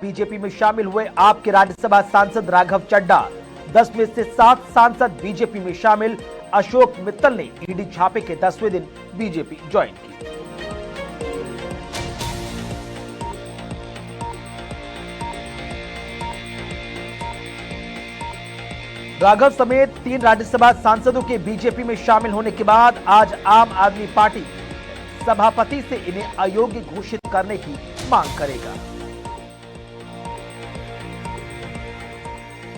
BJP में शामिल हुए आपके राज्यसभा सांसद राघव चड्ढा। 10 में से 7 सांसद बीजेपी में शामिल। अशोक मित्तल ने ईडी छापे के 10वें दिन बीजेपी ज्वाइन की। राघव समेत 3 राज्यसभा सांसदों के बीजेपी में शामिल होने के बाद आज आम आदमी पार्टी सभापति से इन्हें अयोग्य घोषित करने की मांग करेगा।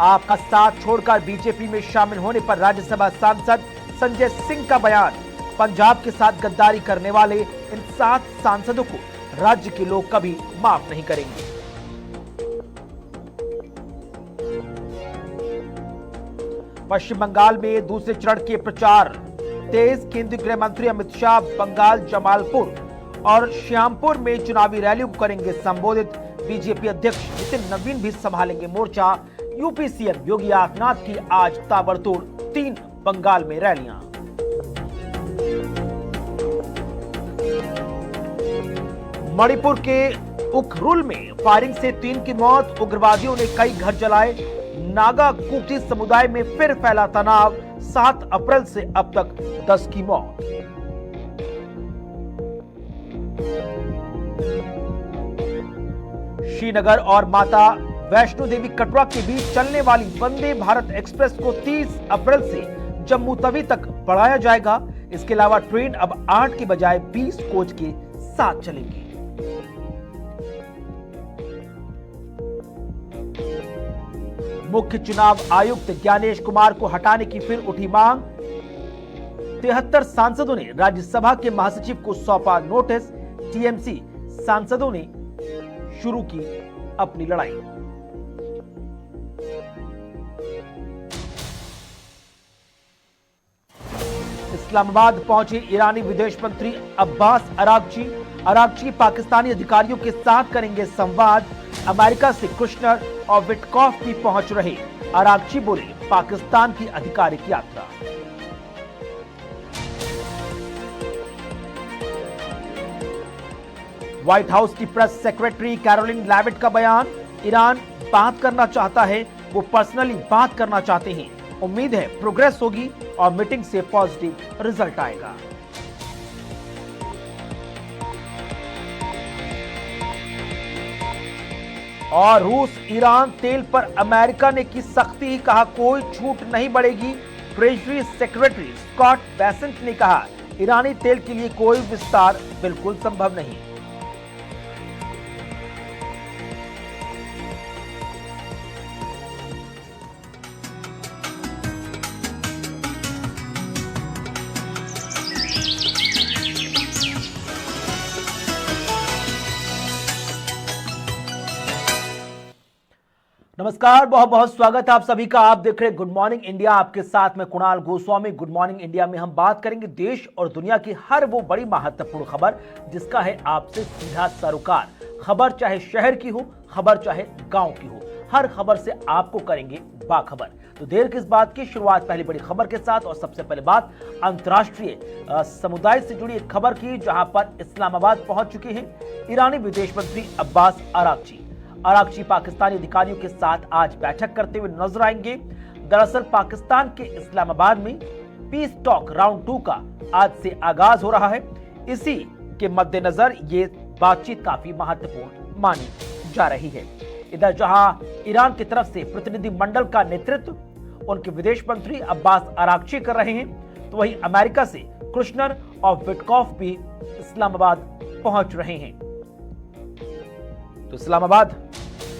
आपका साथ छोड़कर बीजेपी में शामिल होने पर राज्यसभा सांसद संजय सिंह का बयान। पंजाब के साथ गद्दारी करने वाले इन 7 सांसदों को राज्य के लोग कभी माफ नहीं करेंगे। पश्चिम बंगाल में दूसरे चरण के प्रचार तेज। केंद्रीय गृह मंत्री अमित शाह बंगाल जमालपुर और श्यामपुर में चुनावी रैलियों को करेंगे संबोधित। बीजेपी अध्यक्ष नितिन नवीन भी संभालेंगे मोर्चा। यूपी सीएम योगी आदित्यनाथ की आज ताबड़तोड़ 3 बंगाल में रैलियां। मणिपुर के उखरुल में फायरिंग से 3 की मौत। उग्रवादियों ने कई घर जलाए। नागा कुकी समुदाय में फिर फैला तनाव। 7 अप्रैल से अब तक 10 की मौत। श्रीनगर और माता वैष्णो देवी कटरा के बीच चलने वाली वंदे भारत एक्सप्रेस को 30 अप्रैल से जम्मू तवी तक बढ़ाया जाएगा। इसके अलावा ट्रेन अब 8 की बजाय 20 कोच के साथ चलेगी। मुख्य चुनाव आयुक्त ज्ञानेश कुमार को हटाने की फिर उठी मांग। 73 सांसदों ने राज्यसभा के महासचिव को सौंपा नोटिस। टीएमसी सांसदों ने शुरू की अपनी लड़ाई। इस्लामाबाद पहुंचे ईरानी विदेश मंत्री अब्बास अरागची। अरागची पाकिस्तानी अधिकारियों के साथ करेंगे संवाद। अमेरिका से कुशनर और विटकॉफ भी पहुंच रहे। अरागची बोले पाकिस्तान की आधिकारिक यात्रा। व्हाइट हाउस की प्रेस सेक्रेटरी कैरोलिन लेविट का बयान। ईरान बात करना चाहता है, वो पर्सनली बात करना चाहते हैं। उम्मीद है प्रोग्रेस होगी और मीटिंग से पॉजिटिव रिजल्ट आएगा। और रूस ईरान तेल पर अमेरिका ने की सख्ती। कहा कोई छूट नहीं बढ़ेगी। ट्रेजरी सेक्रेटरी स्कॉट बेसेंट ने कहा ईरानी तेल के लिए कोई विस्तार बिल्कुल संभव नहीं। नमस्कार, बहुत बहुत स्वागत है आप सभी का। आप देख रहे हैं गुड मॉर्निंग इंडिया। आपके साथ में Kunal Goswami. Good morning India में हम बात करेंगे देश और दुनिया की हर वो बड़ी महत्वपूर्ण खबर जिसका है आपसे सीधा सरोकार। खबर चाहे शहर की हो, खबर चाहे गांव की हो, हर खबर से आपको करेंगे बाखबर। तो देर किस बात की, शुरुआत पहली बड़ी खबर के साथ। और सबसे पहले बात अंतर्राष्ट्रीय समुदाय से जुड़ी एक खबर की, जहां पर इस्लामाबाद पहुंच चुके हैं ईरानी विदेश मंत्री अब्बास अरागची। अरागची पाकिस्तानी अधिकारियों के साथ आज बैठक करते हुए नजर आएंगे। दरअसल पाकिस्तान के इस्लामाबाद में पीस टॉक राउंड 2 का आज से आगाज हो रहा है। इसी के मद्देनजर ये बातचीत काफी महत्वपूर्ण मानी जा रही है। इधर जहां ईरान की तरफ से प्रतिनिधि मंडल का नेतृत्व उनके विदेश मंत्री अब्बास अरागची कर रहे हैं, तो वहीं अमेरिका से कुशनर और विटकॉफ भी इस्लामाबाद पहुंच रहे हैं। तो इस्लामाबाद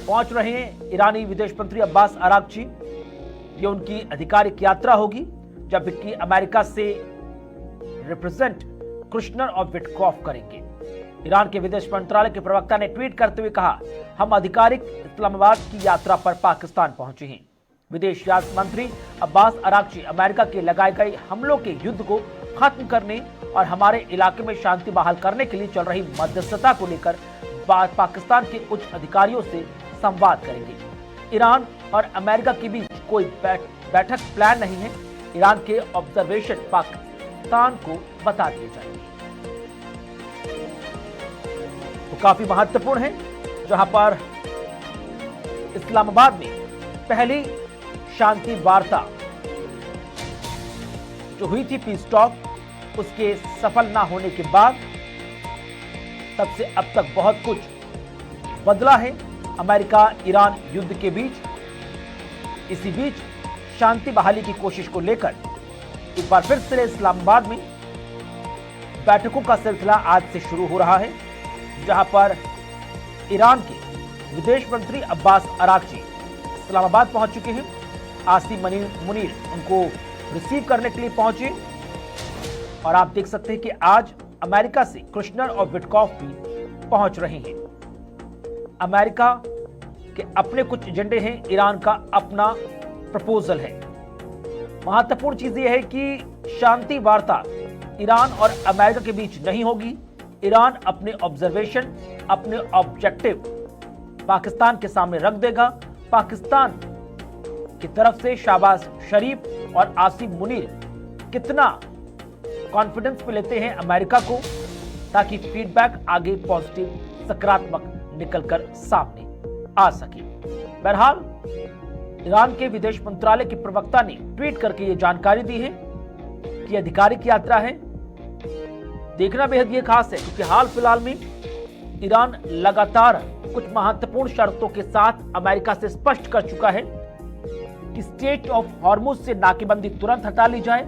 पहुंच रहे हैं ईरानी विदेश मंत्री अब्बास अरागची। ये उनकी आधिकारिक यात्रा होगी, जबकि अमेरिका से रिप्रेजेंट कुशनर और विटकॉफ करेंगे। ईरान के विदेश मंत्रालय के प्रवक्ता ने ट्वीट करते हुए कहा, हम आधिकारिक इस्लामाबाद की यात्रा पर पाकिस्तान पहुंचे हैं। विदेश राज्य मंत्री अब्बास अरागची अमेरिका के लगाए गए हमलों के युद्ध को खत्म करने और हमारे इलाके में शांति बहाल करने के लिए चल रही मध्यस्थता को लेकर पाकिस्तान के उच्च अधिकारियों से संवाद करेंगे। ईरान और अमेरिका के बीच कोई बैठक प्लान नहीं है। ईरान के ऑब्जर्वेशन पाकिस्तान को बता दिए जाएंगे। तो काफी महत्वपूर्ण है, जहां पर इस्लामाबाद में पहली शांति वार्ता जो हुई थी पीस टॉक, उसके सफल ना होने के बाद तब से अब तक बहुत कुछ बदला है अमेरिका ईरान युद्ध के बीच। इसी बीच शांति बहाली की कोशिश को लेकर एक बार फिर से इस्लामाबाद में बैठकों का सिलसिला आज से शुरू हो रहा है, जहां पर ईरान के विदेश मंत्री अब्बास अराक्ची इस्लामाबाद पहुंच चुके हैं। आसिम मुनीर उनको रिसीव करने के लिए पहुंचे और आप देख सकते हैं कि आज अमेरिका से कुशनर और विटकॉफ भी पहुंच रहे हैं। अमेरिका के अपने कुछ एजेंडे हैं, ईरान का अपना प्रपोजल है। महत्वपूर्ण चीज यह है कि शांति वार्ता ईरान और अमेरिका के बीच नहीं होगी। ईरान अपने ऑब्जर्वेशन, अपने ऑब्जेक्टिव पाकिस्तान के सामने रख देगा। पाकिस्तान की तरफ से शाहबाज शरीफ और आसिम मुनीर कितना कॉन्फिडेंस पे लेते हैं अमेरिका को, ताकि फीडबैक आगे पॉजिटिव सकारात्मक निकलकर सामने आ सके। बहरहाल ईरान के विदेश मंत्रालय के प्रवक्ता ने ट्वीट करके यह जानकारी दी है कि आधिकारिक यात्रा है। देखना बेहद ये खास है क्योंकि हाल फिलहाल में ईरान लगातार कुछ महत्वपूर्ण शर्तों के साथ अमेरिका से स्पष्ट कर चुका है कि स्टेट ऑफ हॉर्मुज से नाकेबंदी तुरंत हटा ली जाए।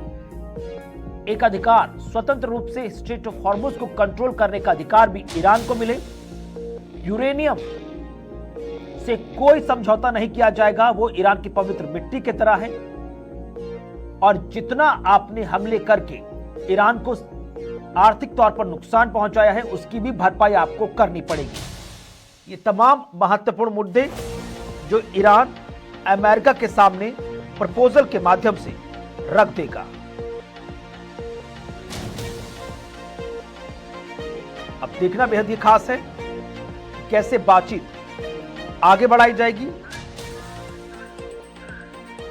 एक अधिकार, स्वतंत्र रूप से स्टेट ऑफ हॉर्मुज को कंट्रोल करने का अधिकार भी ईरान को मिले। यूरेनियम से कोई समझौता नहीं किया जाएगा, वो ईरान की पवित्र मिट्टी की तरह है। और जितना आपने हमले करके ईरान को आर्थिक तौर पर नुकसान पहुंचाया है, उसकी भी भरपाई आपको करनी पड़ेगी। ये तमाम महत्वपूर्ण मुद्दे जो ईरान अमेरिका के सामने प्रपोजल के माध्यम से रख देगा। अब देखना बेहद ही खास है कैसे बातचीत आगे बढ़ाई जाएगी।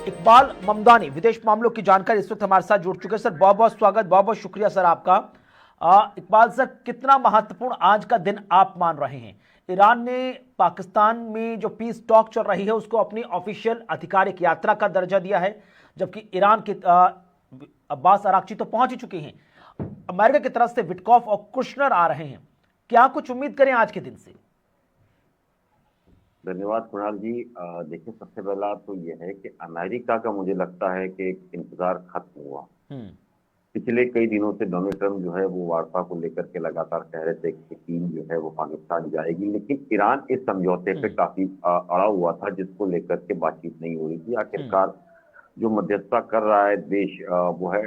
इकबाल ममदानी विदेश मामलों की जानकारी इस वक्त हमारे साथ जुड़ चुके हैं। सर बहुत बहुत स्वागत, बहुत बहुत शुक्रिया सर आपका। इकबाल सर, कितना महत्वपूर्ण आज का दिन आप मान रहे हैं? ईरान ने पाकिस्तान में जो पीस टॉक चल रही है उसको अपनी ऑफिशियल आधिकारिक यात्रा का दर्जा दिया है, जबकि ईरान के अब्बास अराक्ची तो पहुंच ही चुके हैं। अमेरिका की तरफ से विटकॉफ और कुशनर आ रहे हैं। क्या कुछ उम्मीद करें आज के दिन से? धन्यवाद कुणाल जी। देखिए, सबसे पहला तो यह है कि अमेरिका का मुझे लगता है कि एक इंतजार खत्म हुआ। पिछले कई दिनों से डोनाल्ड ट्रंप जो है वो वार्ता को लेकर के लगातार कह रहे थे कि टीम जो है वो पाकिस्तान जाएगी, लेकिन ईरान इस समझौते पे काफी अड़ा हुआ था, जिसको लेकर के बातचीत नहीं हो रही थी। आखिरकार जो मध्यस्थता कर रहा है देश वो है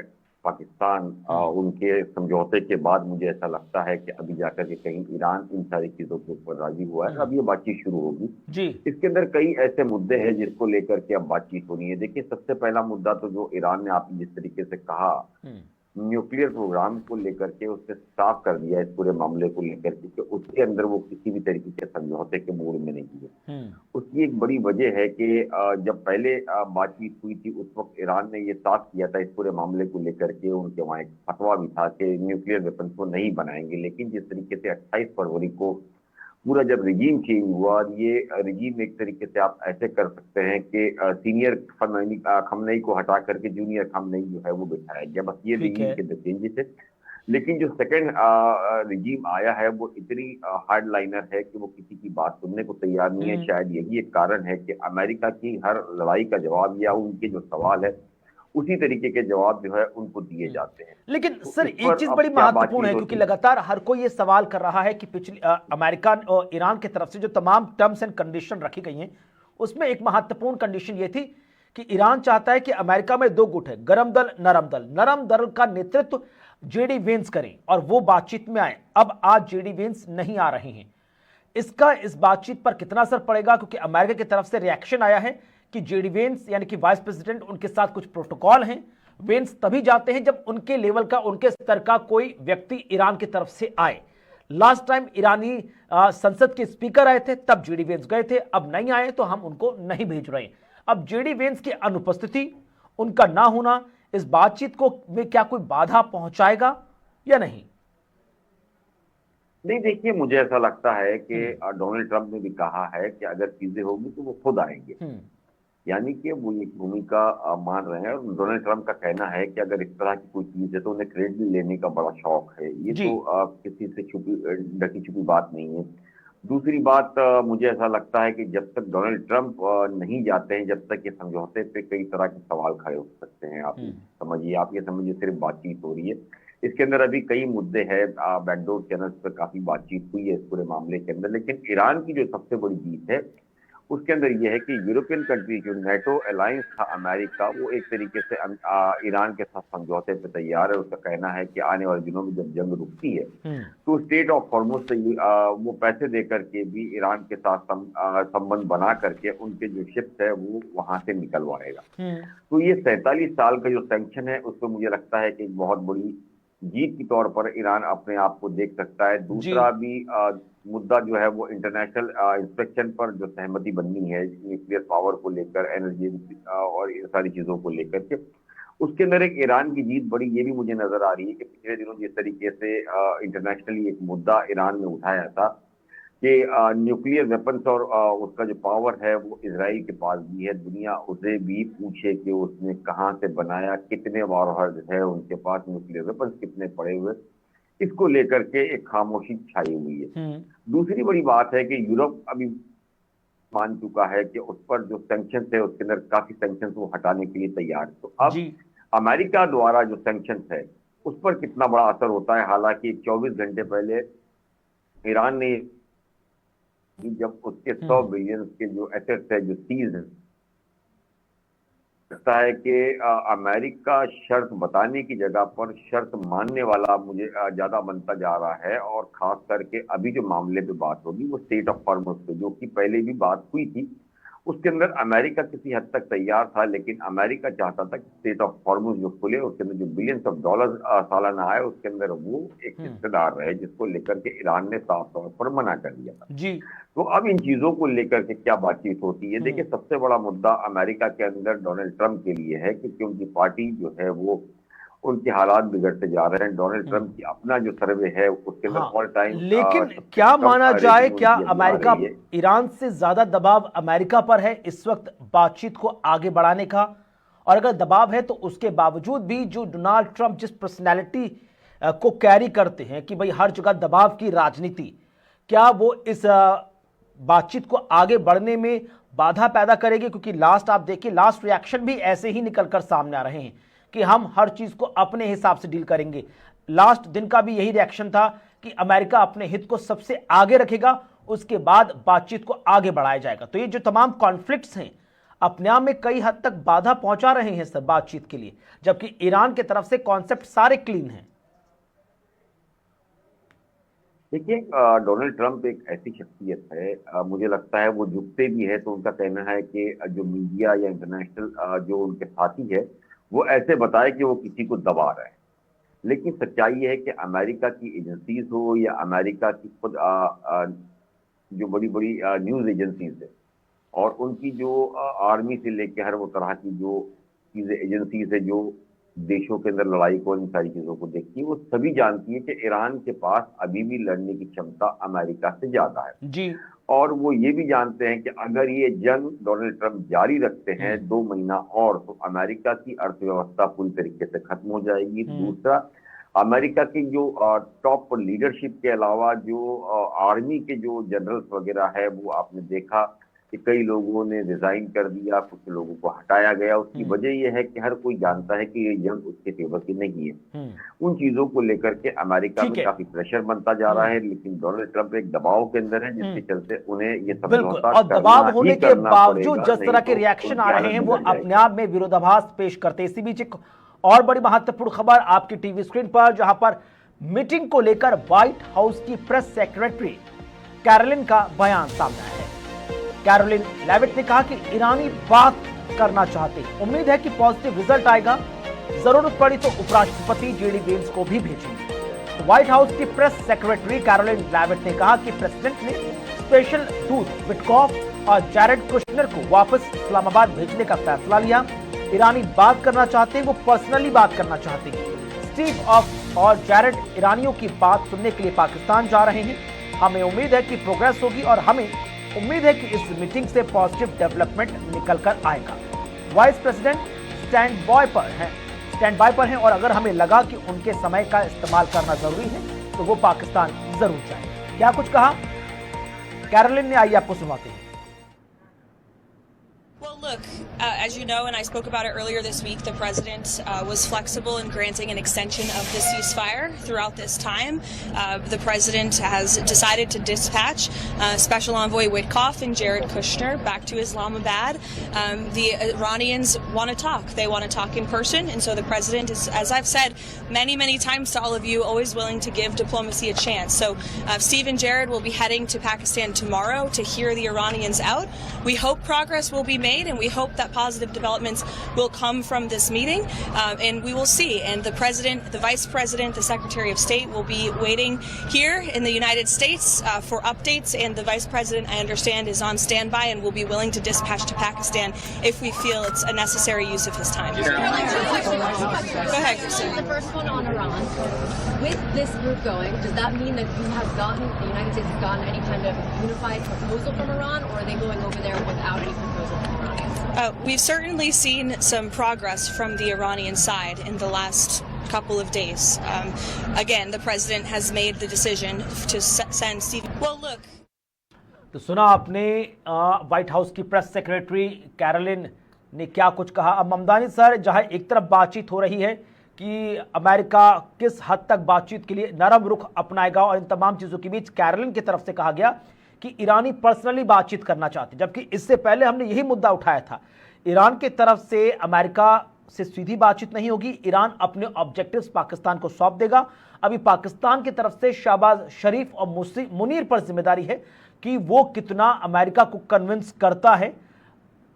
पाकिस्तान। उनके समझौते के बाद मुझे ऐसा लगता है कि अभी जाकर के कहीं ईरान इन सारी चीजों के ऊपर राजी हुआ है। अब ये बातचीत शुरू होगी जी। इसके अंदर कई ऐसे मुद्दे हैं जिसको लेकर के अब बातचीत होनी है। देखिए, सबसे पहला मुद्दा तो जो ईरान ने आपने जिस तरीके से कहा न्यूक्लियर प्रोग्राम को लेकर के उसने साफ कर दिया इस पूरे मामले को लेकर के उसके अंदर वो किसी भी तरीके के समझौते के मूड में नहीं है। उसकी एक बड़ी वजह है कि जब पहले बातचीत हुई थी उस वक्त ईरान ने ये साफ किया था इस पूरे मामले को लेकर के, उनके वहां एक फतवा भी था कि न्यूक्लियर वेपन को नहीं बनाएंगे। लेकिन जिस तरीके से 28 फरवरी को पूरा जब रिजीम चेंज हुआ, ये रिजीम एक तरीके से आप ऐसे कर सकते हैं कि सीनियर खमनई को हटा करके जूनियर खमनई जो है वो बिठाया गया। बस ये रिजीम के चेंजेस है। लेकिन जो सेकंड रिजीम आया है वो इतनी हार्ड लाइनर है कि वो किसी की बात सुनने को तैयार नहीं है। शायद यही एक कारण है कि अमेरिका की हर लड़ाई का जवाब या उनके जो सवाल है उसी तरीके के जवाब जो है उनको दिए जाते हैं। लेकिन सर एक चीज बड़ी महत्वपूर्ण है क्योंकि लगातार हर कोई ये सवाल कर रहा है कि पिछली अमेरिका और ईरान की तरफ से जो तमाम टर्म्स एंड कंडीशन रखी गई हैं उसमें एक महत्वपूर्ण कंडीशन ये थी कि ईरान चाहता है कि अमेरिका में दो गुट है, गरम दल, नरम दल। नरम दल का नेतृत्व जेडी वेंस करें और वो बातचीत में आए। अब आज जेडी वेंस नहीं आ रहे हैं। इसका इस बातचीत पर कितना असर पड़ेगा? क्योंकि अमेरिका की तरफ से रिएक्शन आया है कि जेडी वेंस यानी कि वाइस प्रेसिडेंट, उनके साथ कुछ प्रोटोकॉल हैं। वेंस तभी जाते हैं जब उनके लेवल का, उनके स्तर का कोई व्यक्ति ईरान की तरफ से आए। लास्ट टाइम ईरानी संसद के स्पीकर आए थे, तब जेडी वेंस गए थे। अब नहीं आए तो हम उनको नहीं भेज रहे हैं। अब जेडी वेंस की अनुपस्थिति, उनका ना होना इस बातचीत को में क्या कोई बाधा पहुंचाएगा या नहीं? नहीं, देखिए, मुझे ऐसा लगता है कि हम्म। डोनाल्ड ट्रंप ने भी कहा है कि अगर चीजें होगी तो वो खुद आएंगे। हम्म। यानी कि वो एक भूमिका मान रहे हैं। और डोनाल्ड ट्रंप का कहना है कि अगर इस तरह की कोई चीज है तो उन्हें क्रेडिट लेने का बड़ा शौक है। ये जी। तो किसी से छुपी ढकी छुपी बात नहीं है। दूसरी बात, मुझे ऐसा लगता है कि जब तक डोनाल्ड ट्रंप नहीं जाते हैं, जब तक ये समझौते पे कई तरह के सवाल खड़े हो सकते हैं। हम्म। आप ये समझिए सिर्फ बातचीत हो रही है। इसके अंदर अभी कई मुद्दे हैं। बैकडोर चैनल्स पर काफी बातचीत हुई है इस पूरे मामले के अंदर, लेकिन ईरान की जो सबसे बड़ी जीत है उसके अंदर यह है कि यूरोपियन कंट्री, जो नेटो अलायंस था अमेरिका, वो एक तरीके से ईरान के साथ समझौते पे तैयार है। उसका कहना है कि आने वाले दिनों में जब जंग रुकती है हम्म। तो स्टेट ऑफ हॉर्मुज से वो पैसे दे करके भी ईरान के साथ संबंध बना करके उनके जो शिप्स है वो वहां से निकलवाएगा। हम्म। तो ये 47 साल का जो सैंक्शन है उसको मुझे लगता है कि एक बहुत बड़ी जीत के तौर पर ईरान अपने आप को देख सकता है। जी। दूसरा भी मुद्दा जो है वो इंटरनेशनल इंस्पेक्शन पर जो सहमति बननी है न्यूक्लियर पावर को लेकर, एनर्जी और इन सारी चीजों को लेकर के, उसके अंदर एक ईरान की जीत बड़ी ये भी मुझे नजर आ रही है कि पिछले दिनों जिस तरीके से इंटरनेशनली एक मुद्दा ईरान में उठाया था कि न्यूक्लियर वेपन्स और उसका जो पावर है वो इसराइल के पास भी है, दुनिया उसे भी पूछे कि उसने कहाँ से बनाया, कितने वारहर्ड है उनके पास, न्यूक्लियर वेपन्स कितने पड़े हुए, इसको लेकर के एक खामोशी छाई हुई है। हम्म। दूसरी बड़ी बात है कि यूरोप अभी मान चुका है कि उस पर जो सैंक्शन है उसके अंदर काफी सैंक्शन वो हटाने के लिए तैयार है। तो अब जी। अमेरिका द्वारा जो सैंक्शन है उस पर कितना बड़ा असर होता है। हालांकि 24 घंटे पहले ईरान ने, जब उसके 100 हम्म। बिलियन के जो एसेट्स है जो सीज है, लगता है कि अमेरिका शर्त बताने की जगह पर शर्त मानने वाला मुझे ज्यादा बनता जा रहा है। और खास करके अभी जो मामले पे बात होगी वो स्टेट ऑफ हॉर्मुज पे, जो कि पहले भी बात हुई थी, उसके अंदर अमेरिका किसी हद तक तैयार था, लेकिन अमेरिका चाहता था कि स्टेट ऑफ हॉर्मुज जो खुले उसके अंदर जो बिलियंस ऑफ डॉलर सालाना आए उसके अंदर वो एक हम्म। हिस्सेदार रहे, जिसको लेकर के ईरान ने साफ तौर पर मना कर दिया था। जी। तो अब इन चीजों को लेकर के क्या बातचीत होती है? देखिए, हम्म। सबसे बड़ा मुद्दा अमेरिका के अंदर डोनाल्ड ट्रंप के लिए है, क्योंकि उनकी पार्टी जो है वो, उनके हालात बिगड़ते जा रहे हैं। डोनाल्ड हम्म। ट्रंप की अपना जो सर्वे है उसके अंदर हाँ, ऑल टाइम लेकिन सबसे क्या कम माना जाए, रेटिंग क्या उनकी अभी आ अमेरिका, रही है। ईरान से ज्यादा दबाव अमेरिका पर है इस वक्त बातचीत को आगे बढ़ाने का? और अगर दबाव है तो उसके बावजूद भी जो डोनाल्ड ट्रंप जिस पर्सनैलिटी को कैरी करते हैं कि भाई हर जगह दबाव की राजनीति, क्या वो इस बातचीत को आगे बढ़ने में बाधा पैदा करेगी? क्योंकि लास्ट आप देखिए, लास्ट रिएक्शन भी ऐसे ही निकलकर सामने आ रहे हैं कि हम हर चीज को अपने हिसाब से डील करेंगे। लास्ट दिन का भी यही रिएक्शन था कि अमेरिका अपने हित को सबसे आगे रखेगा, उसके बाद बातचीत को आगे बढ़ाया जाएगा। तो ये जो तमाम कॉन्फ्लिक्ट्स हैं अपने आप में कई हद तक बाधा पहुंचा रहे हैं सर बातचीत के लिए, जबकि ईरान की तरफ से कॉन्सेप्ट सारे क्लीन हैं। देखिए, डोनाल्ड ट्रंप एक ऐसी शख्सियत है, मुझे लगता है वो झुकते भी है तो उनका कहना है कि जो मीडिया या इंटरनेशनल जो उनके साथी है वो ऐसे बताए कि वो किसी को दबा रहे हैं। लेकिन सच्चाई ये है कि अमेरिका की एजेंसीज हो या अमेरिका की खुद जो बड़ी बड़ी न्यूज एजेंसीज है और उनकी जो आर्मी से लेकर हर वो तरह की जो चीजें एजेंसीज है जो देशों के अंदर लड़ाई को, इन सारी चीजों को देखती है, वो सभी जानती है कि ईरान के पास अभी भी लड़ने की क्षमता अमेरिका से ज्यादा है। जी। और वो ये भी जानते हैं कि अगर ये जंग डोनाल्ड ट्रंप जारी रखते हैं 2 महीना और, तो अमेरिका की अर्थव्यवस्था पूरी तरीके से खत्म हो जाएगी। दूसरा, अमेरिका की जो टॉप लीडरशिप के अलावा जो आर्मी के जो जनरल्स वगैरह है वो आपने देखा कि कई लोगों ने रिजाइन कर दिया, कुछ लोगों को हटाया गया। उसकी वजह यह है कि हर कोई जानता है कि ये जंग उसके फेवर की नहीं है। उन चीजों को लेकर के अमेरिका में काफी प्रेशर बनता जा रहा है, लेकिन डोनाल्ड ट्रंप एक दबाव के अंदर है जिसके चलते उन्हें ये समझौता और दबाव होने के बावजूद जिस तरह के तो रिएक्शन आ रहे हैं वो अपने आप में विरोधाभास पेश करते। इसी बीच एक और बड़ी महत्वपूर्ण खबर आपकी टीवी स्क्रीन पर, जहां पर मीटिंग को लेकर व्हाइट हाउस की प्रेस सेक्रेटरी कैरोलिन का बयान सामने आया है। कैरोलिन लेविट ने कहा कि ईरानी बात करना चाहते हैं, उम्मीद है कि पॉजिटिव रिजल्ट आएगा, जरूरत पड़ी तो उपराष्ट्रपति जेडी वेंस को भी भेजेंगे। व्हाइट हाउस की प्रेस सेक्रेटरी कैरोलिन लेविट ने कहा कि प्रेसिडेंट ने स्पेशल दूत विटकॉफ और जैरेड कुशनर को वापस इस्लामाबाद भेजने का फैसला लिया। ईरानी बात करना चाहते हैं, वो पर्सनली बात करना चाहते हैं। स्टीव और जैरेड ईरानियों की बात सुनने के लिए पाकिस्तान जा रहे हैं। हमें उम्मीद है कि प्रोग्रेस होगी और हमें उम्मीद है कि इस मीटिंग से पॉजिटिव डेवलपमेंट निकल कर आएगा। वाइस प्रेसिडेंट स्टैंड बाय पर हैं और अगर हमें लगा कि उनके समय का इस्तेमाल करना जरूरी है तो वो पाकिस्तान जरूर जाए। क्या कुछ कहा कैरोलिन ने, आइए आपको सुनाते हैं। Well, look, as you know, and I spoke about it earlier this week, the president was flexible in granting an extension of the ceasefire throughout this time. The president has decided to dispatch Special Envoy Witkoff and Jared Kushner back to Islamabad. The Iranians want to talk. They want to talk in person, and so the president is, as I've said many times to all of you, always willing to give diplomacy a chance. So Steve and Jared will be heading to Pakistan tomorrow to hear the Iranians out. We hope progress will be made, and we hope that positive developments will come from this meeting, and we will see. And the president, the vice president, the secretary of state will be waiting here in the United States for updates, and the vice president, I understand, is on standby and will be willing to dispatch to Pakistan if we feel it's a necessary use of his time. Go ahead, Kristen. The first one on Iran. With this group going, does that mean that the United States has gotten any kind of unified proposal from Iran, or are they going over there without any proposal from Iranians? We've certainly seen some progress from the Iranian side in the last couple of days. Again, the president has made the decision to send Steve. Well, look. तो सुना आपने white house की press secretary Karoline ने क्या कुछ कहा। अब Mamdani sir, जहां एक तरफ बातचीत हो रही है कि अमेरिका किस हद तक बातचीत के लिए नरम रुख अपनाएगा, और इन तमाम चीज़ों के बीच कैरोलिन की तरफ से कहा गया कि ईरानी पर्सनली बातचीत करना चाहते, जबकि इससे पहले हमने यही मुद्दा उठाया था। ईरान की तरफ से अमेरिका से सीधी बातचीत नहीं होगी, ईरान अपने ऑब्जेक्टिव्स पाकिस्तान को सौंप देगा। अभी पाकिस्तान की तरफ से शहबाज शरीफ और मुनीर पर जिम्मेदारी है कि वो कितना अमेरिका को कन्विंस करता है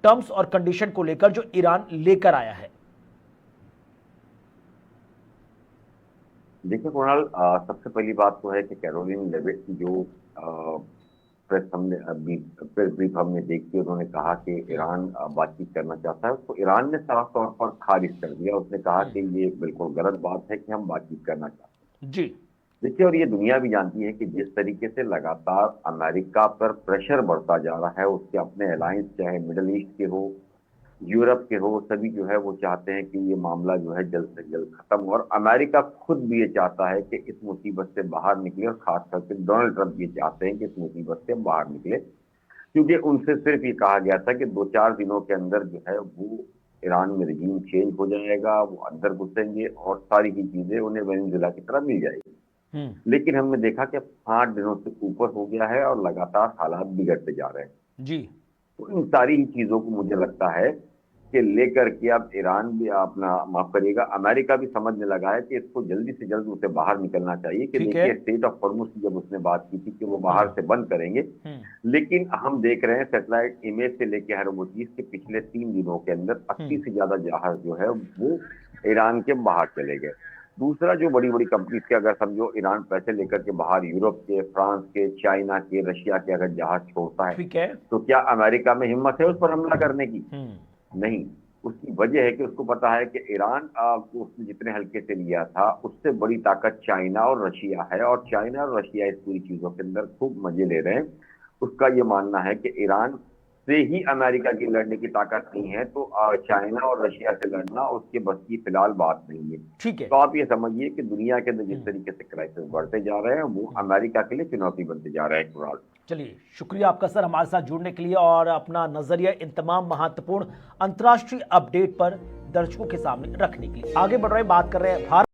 टर्म्स और कंडीशन को लेकर जो ईरान लेकर आया है। देखिए कुणाल, सबसे पहली बात तो है कि कैरोलिन लेविट की जो प्रेस ब्रीफ हमने देखी, उन्होंने कहा कि ईरान बातचीत करना चाहता है, उसको ईरान ने साफ तौर पर खारिज कर दिया। उसने कहा कि ये बिल्कुल गलत बात है कि हम बातचीत करना चाहते हैं। जी देखिए, और ये दुनिया भी जानती है कि जिस तरीके से लगातार अमेरिका पर प्रेशर बढ़ता जा रहा है, उसके अपने अलायंस चाहे मिडिल ईस्ट के हो, यूरोप के हो, सभी जो है वो चाहते हैं कि ये मामला जो है जल्द से जल्द खत्म हो। और अमेरिका खुद भी ये चाहता है कि इस मुसीबत से बाहर निकले, और खास करके डोनाल्ड ट्रंप ये चाहते हैं कि इस मुसीबत से बाहर निकले, क्योंकि उनसे सिर्फ ये कहा गया था कि 2-4 दिनों के अंदर जो है वो ईरान में रजीम चेंज हो जाएगा, वो अंदर घुसेंगे और सारी ही चीजें उन्हें वेनेजुएला की तरह मिल जाएगी। लेकिन हमने देखा कि 8 दिनों से ऊपर हो गया है और लगातार हालात बिगड़ते जा रहे हैं। जी, तो इन सारी ही चीजों को मुझे लगता है कि लेकर के अब ईरान भी अपना, माफ करिएगा, अमेरिका भी समझने लगा है कि इसको जल्दी से जल्द उसे बाहर निकलना चाहिए। कि देखिए, स्टेट ऑफ हॉर्मुज की जब उसने बात की थी कि वो बाहर से बंद करेंगे, लेकिन हम देख रहे हैं सैटेलाइट इमेज से लेके हर वो चीज के पिछले 3 दिनों के अंदर 80 से ज्यादा जहाज जो है वो ईरान के बाहर चले गए। दूसरा, जो बड़ी बड़ी कंपनीज के अगर समझो ईरान पैसे लेकर के बाहर यूरोप के, फ्रांस के, चाइना के, रशिया के अगर जहाज छोड़ता है, तो क्या अमेरिका में हिम्मत है उस पर हमला करने की? नहीं। उसकी वजह है कि उसको पता है कि ईरान को उसने जितने हल्के से लिया था, उससे बड़ी ताकत चाइना और रशिया है, और चाइना और रशिया इस पूरी चीजों के अंदर खूब मजे ले रहे हैं। उसका ये मानना है कि ईरान से ही अमेरिका की लड़ने की ताकत नहीं है, तो चाइना और रशिया से लड़ना उसके बस की फिलहाल बात नहीं है। ठीक है। तो आप ये समझिए कि दुनिया के अंदर जिस तरीके से क्राइसिस बढ़ते जा रहे हैं, वो अमेरिका के लिए चुनौती बनते जा रहे हैं। कुणाल, चलिए, शुक्रिया आपका सर हमारे साथ जुड़ने के लिए और अपना नजरिया इन तमाम महत्वपूर्ण अंतर्राष्ट्रीय अपडेट पर दर्शकों के सामने रखने के लिए। आगे बढ़ रहे बात कर रहे हैं भारत